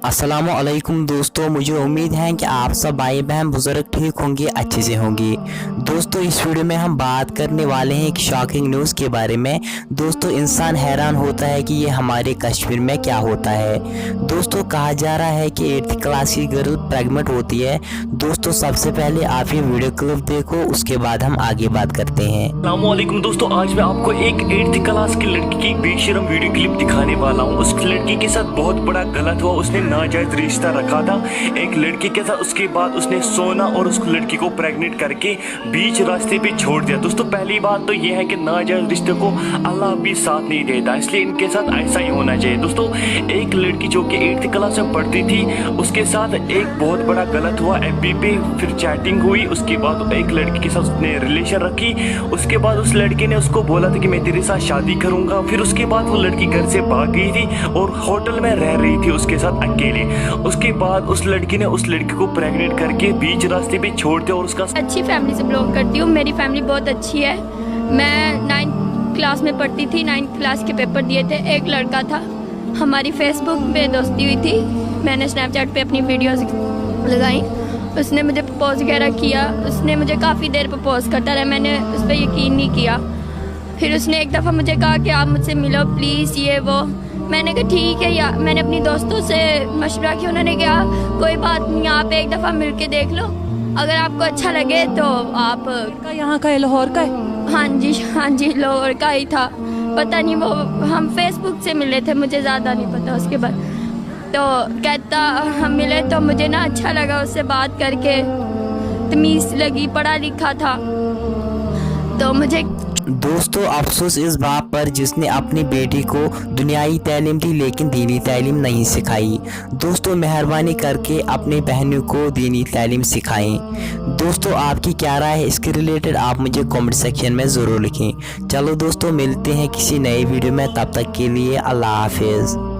अस्सलामुअलैकुम दोस्तों, मुझे उम्मीद है कि आप सब भाई बहन बुजुर्ग ठीक होंगे, अच्छे से होंगे। दोस्तों इस वीडियो में हम बात करने वाले हैं एक शॉकिंग न्यूज़ के बारे में। दोस्तों इंसान हैरान होता है कि ये हमारे कश्मीर में क्या होता है। दोस्तों कहा जा रहा है कि 8th क्लास की गर्ल प्रेग्नेंट होती है। दोस्तों सबसे पहले आप ये वीडियो क्लिप देखो, उसके बाद हम आगे बात करते हैं। अस्सलामुअलैकुम दोस्तों, आज मैं आपको एक 8th क्लास की लड़की की बेशरम वीडियो क्लिप दिखाने वाला हूँ। उस लड़की के साथ बहुत बड़ा गलत हुआ, उसने नाजायज रिश्ता रखा था एक लड़की के साथ। उसके बाद उसने सोना और उस लड़की को प्रेग्नेंट करके बीच रास्ते पे छोड़ दिया। दोस्तों पहली बात तो ये है कि नाजायज रिश्ते को अल्लाह भी साथ नहीं देता, इसलिए इनके साथ ऐसा ही होना चाहिए। दोस्तों एक लड़की जो कि 8th क्लास में पढ़ती थी, उसके साथ एक बहुत बड़ा गलत हुआ FB पे, फिर चैटिंग हुई। उसके बाद एक लड़की के साथ उसने रिलेशन रखी। उसके बाद उस लड़के ने उसको बोला था कि मैं तेरे साथ शादी करूंगा। फिर उसके बाद वो लड़की घर से भाग गई थी और होटल में रह रही थी उसके साथ अकेले। उसके बाद उस लड़की ने उस लड़की को प्रेग्नेंट करके बीच रास्ते पे छोड़ दिया और उसका अच्छी फैमिली से बिलोंग करती हूँ। मेरी फैमिली बहुत अच्छी है। मैं 9th क्लास में पढ़ती थी, 9th क्लास के पेपर दिए थे। एक लड़का था, हमारी फेसबुक पे दोस्ती हुई थी। मैंने स्नैपचैट पे अपनी वीडियोस लगाई, उसने मुझे प्रपोज वगैरह किया। उसने मुझे काफ़ी देर प्रपोज करता रहा, मैंने उस पर यकीन नहीं किया। फिर उसने एक दफ़ा मुझे कहा कि आप मुझसे मिलो प्लीज़, ये वो। मैंने कहा ठीक है। या मैंने अपनी दोस्तों से मशवरा किया, उन्होंने कहा कोई बात नहीं, आप एक दफ़ा मिल के देख लो, अगर आपको अच्छा लगे तो आप। यहाँ का है, लाहौर का है? हाँ जी लाहौर का ही था। पता नहीं, वो हम फेसबुक से मिले थे, मुझे ज़्यादा नहीं पता। उसके बाद तो कहता हम मिले तो मुझे ना अच्छा लगा उससे बात करके, तमीज़ लगी, पढ़ा लिखा था तो मुझे। दोस्तों अफसोस इस बात पर जिसने अपनी बेटी को दुनियाई तालीम दी लेकिन दीनी तालीम नहीं सिखाई। दोस्तों मेहरबानी करके अपनी बहनों को दीनी तालीम सिखाएं। दोस्तों आपकी क्या राय है इसके रिलेटेड, आप मुझे कमेंट सेक्शन में ज़रूर लिखें। चलो दोस्तों मिलते हैं किसी नए वीडियो में, तब तक के लिए अल्लाह हाफिज़।